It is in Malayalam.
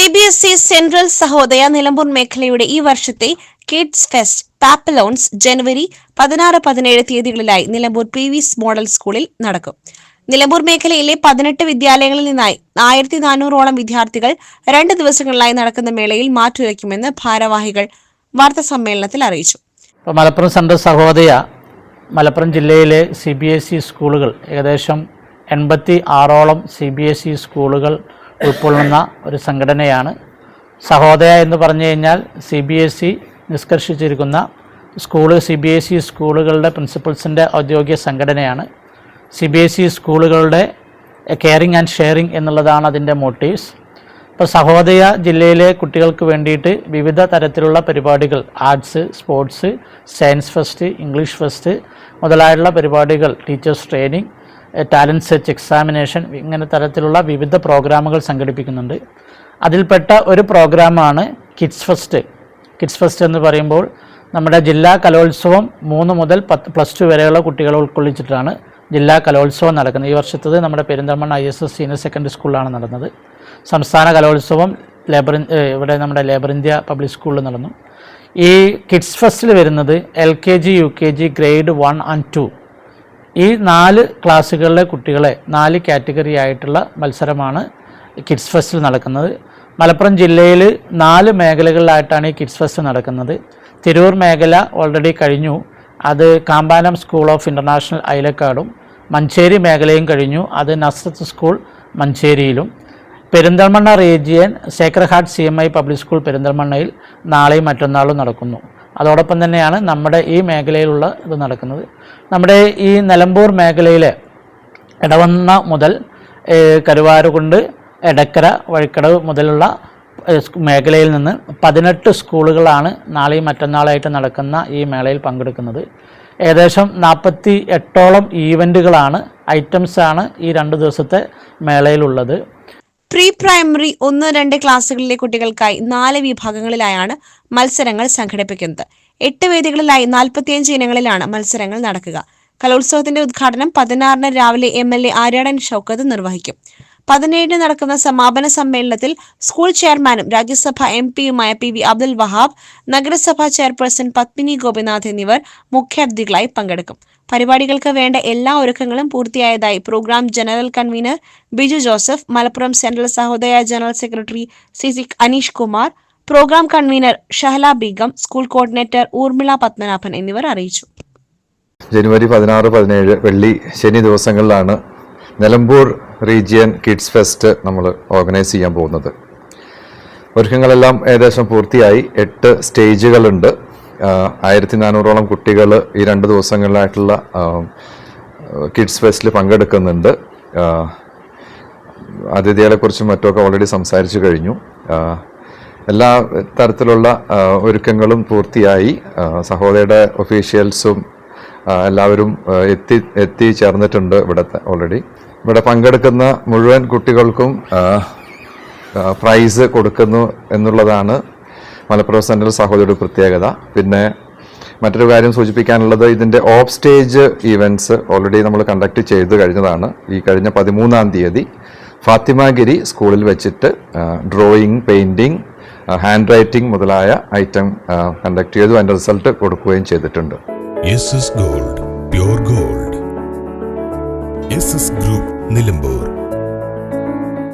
CBSE സെൻട്രൽ സഹോദയ നിലമ്പൂർ മേഖലയുടെ ഈ വർഷത്തെ കിഡ്സ് ഫെസ്റ്റ് പാപ്പലോൺസ് ജനുവരി 16-17 തീയതികളിലായി നിലമ്പൂർ PV's മോഡൽ സ്കൂളിൽ നടക്കും. നിലമ്പൂർ മേഖലയിലെ 18 വിദ്യാലയങ്ങളിൽ നിന്നായി 1400ഓളം വിദ്യാർത്ഥികൾ 2 ദിവസങ്ങളിലായി നടക്കുന്ന മേളയിൽ മാറ്റുരയ്ക്കുമെന്ന് ഭാരവാഹികൾ വാർത്താസമ്മേളനത്തിൽ അറിയിച്ചു. മലപ്പുറം സെൻട്രൽ സഹോദയ മലപ്പുറം ജില്ലയിലെ CBSE സ്കൂളുകൾ ഏകദേശം 86ഓളം CBSE സ്കൂളുകൾ ഉൾക്കൊള്ളുന്ന ഒരു സംഘടനയാണ്. സഹോദയ എന്ന് പറഞ്ഞു കഴിഞ്ഞാൽ CBSE നിഷ്കർഷിച്ചിരിക്കുന്ന CBSE സ്കൂളുകളുടെ പ്രിൻസിപ്പൽസിൻ്റെ ഔദ്യോഗിക സംഘടനയാണ്. CBSE സ്കൂളുകളുടെ കെയറിങ് ആൻഡ് ഷെയറിങ് എന്നുള്ളതാണ് അതിൻ്റെ മോട്ടീവ്സ്. ഇപ്പോൾ സഹോദയ ജില്ലയിലെ കുട്ടികൾക്ക് വേണ്ടിയിട്ട് വിവിധ തരത്തിലുള്ള പരിപാടികൾ, arts, sports, science fest, English fest മുതലായുള്ള പരിപാടികൾ, teachers training, talent search examination, ഇങ്ങനെ തരത്തിലുള്ള വിവിധ പ്രോഗ്രാമുകൾ സംഘടിപ്പിക്കുന്നുണ്ട്. അതിൽപ്പെട്ട ഒരു പ്രോഗ്രാമാണ് കിഡ്സ് ഫെസ്റ്റ്. കിഡ്സ് ഫെസ്റ്റ് എന്ന് പറയുമ്പോൾ നമ്മുടെ ജില്ലാ കലോത്സവം 3 മുതൽ 10+ വരെയുള്ള കുട്ടികളെ ഉൾക്കൊള്ളിച്ചിട്ടാണ് ജില്ലാ കലോത്സവം നടക്കുന്നത്. ഈ വർഷത്തത് നമ്മുടെ പെരിന്തൽമണ്ണ ISS സീനിയർ സെക്കൻഡറി സ്കൂളിലാണ് നടന്നത്. സംസ്ഥാന കലോത്സവം ഇവിടെ നമ്മുടെ ലേബർ ഇന്ത്യ പബ്ലിക് സ്കൂളിൽ നടന്നു. ഈ കിഡ്സ് ഫെസ്റ്റിൽ വരുന്നത് LKG, UKG, ഗ്രേഡ് 1 and 2 ഈ 4 ക്ലാസ്സുകളിലെ കുട്ടികളെ 4 കാറ്റഗറി ആയിട്ടുള്ള മത്സരമാണ് കിഡ്സ് ഫെസ്റ്റിൽ നടക്കുന്നത്. മലപ്പുറം ജില്ലയിൽ 4 മേഖലകളിലായിട്ടാണ് ഈ കിഡ്സ് ഫെസ്റ്റ് നടക്കുന്നത്. തിരൂർ മേഖല ഓൾറെഡി കഴിഞ്ഞു, അത് കാമ്പാനം സ്കൂൾ ഓഫ് ഇൻ്റർനാഷണൽ അയിലക്കാടും. മഞ്ചേരി മേഖലയും കഴിഞ്ഞു, അത് നസ്രത്ത് സ്കൂൾ മഞ്ചേരിയിലും. Perinthalmanna region sacred heart CMI public school പെരിന്തൽമണ്ണയിൽ നാളെയും മറ്റന്നാളും നടക്കുന്നു. അതോടൊപ്പം തന്നെയാണ് നമ്മുടെ ഈ മേഖലയിലുള്ള ഇത് നടക്കുന്നത്. നമ്മുടെ ഈ നിലമ്പൂർ മേഖലയിലെ ഇടവണ്ണ മുതൽ കരുവാരുകുണ്ട്, എടക്കര, വഴിക്കടവ് മുതലുള്ള മേഖലയിൽ നിന്ന് 18 സ്കൂളുകളാണ് നാളെയും മറ്റന്നാളായിട്ട് നടക്കുന്ന ഈ മേളയിൽ പങ്കെടുക്കുന്നത്. ഏകദേശം 48ഓളം ഈവൻറ്റുകളാണ്, ഐറ്റംസാണ് ഈ 2 ദിവസത്തെ മേളയിലുള്ളത്. പ്രീ പ്രൈമറി 1-2 ക്ലാസ്സുകളിലെ കുട്ടികൾക്കായി 4 വിഭാഗങ്ങളിലായാണ് മത്സരങ്ങൾ സംഘടിപ്പിക്കുന്നത്. 8 വേദികളിലായി 45 ഇനങ്ങളിലാണ് മത്സരങ്ങൾ നടക്കുക. കലോത്സവത്തിന്റെ ഉദ്ഘാടനം 16-ന് രാവിലെ MLA ആര്യാടൻ ഷൗക്കത്ത് നിർവഹിക്കും. 17-ന് നടക്കുന്ന സമാപന സമ്മേളനത്തിൽ സ്കൂൾ ചെയർമാനും രാജ്യസഭാ MP-യുമായ PV അബ്ദുൽ വഹാബ്, നഗരസഭാ ചെയർപേഴ്സൺ പത്മിനി ഗോപിനാഥ് എന്നിവർ മുഖ്യാതിഥികളായി പങ്കെടുക്കും. പരിപാടികൾക്ക് വേണ്ട എല്ലാ ഒരുക്കങ്ങളും പൂർത്തിയായതായി programme general convener Biju Joseph, Malappuram central Sahodaya general secretary CC Aneesh Kumar, programme convener Shahala Beegum, school coordinator Urmila Padmanabhan എന്നിവർ അറിയിച്ചു. ജനുവരി 16, 17 വെള്ളി, ശനി ദിവസങ്ങളിലാണ് നിലമ്പൂർ റീജിയൻ കിഡ്സ് ഫെസ്റ്റ് നമ്മൾ ഓർഗനൈസ് ചെയ്യാൻ പോകുന്നത്. ഒരുക്കങ്ങളെല്ലാം ഏകദേശം പൂർത്തിയായി. 8 സ്റ്റേജുകളുണ്ട്. 1400ഓളം കുട്ടികൾ ഈ 2 ദിവസങ്ങളിലായിട്ടുള്ള കിഡ്സ് ഫെസ്റ്റിൽ പങ്കെടുക്കുന്നുണ്ട്. അതിഥികളെക്കുറിച്ചും മറ്റുമൊക്കെ ഓൾറെഡി സംസാരിച്ചു കഴിഞ്ഞു. എല്ലാ തരത്തിലുള്ള ഒരുക്കങ്ങളും പൂർത്തിയായി. സഹോദയയുടെ ഒഫീഷ്യൽസും എല്ലാവരും എത്തിച്ചേർന്നിട്ടുണ്ട് ഇവിടുത്തെ ഓൾറെഡി. ഇവിടെ പങ്കെടുക്കുന്ന മുഴുവൻ കുട്ടികൾക്കും പ്രൈസ് കൊടുക്കുന്നു എന്നുള്ളതാണ് മലപ്പുറം സെൻട്രൽ സഹോദയയുടെ പ്രത്യേകത. പിന്നെ മറ്റൊരു കാര്യം സൂചിപ്പിക്കാനുള്ളത്, ഇതിൻ്റെ ഓഫ് സ്റ്റേജ് ഈവൻറ്റ്സ് ഓൾറെഡി നമ്മൾ കണ്ടക്ട് ചെയ്ത് കഴിഞ്ഞതാണ്. ഈ കഴിഞ്ഞ 13-ാം തീയതി ഫാത്തിമഗിരി സ്കൂളിൽ വെച്ചിട്ട് ഡ്രോയിങ്, പെയിൻറ്റിങ്, ഹാൻഡ് റൈറ്റിംഗ് മുതലായ ഐറ്റം കണ്ടക്ട് ചെയ്തു. അതിൻ്റെ റിസൾട്ട് കൊടുക്കുകയും ചെയ്തിട്ടുണ്ട്. SS Gold, Pure Gold. SS Group, Nilambur.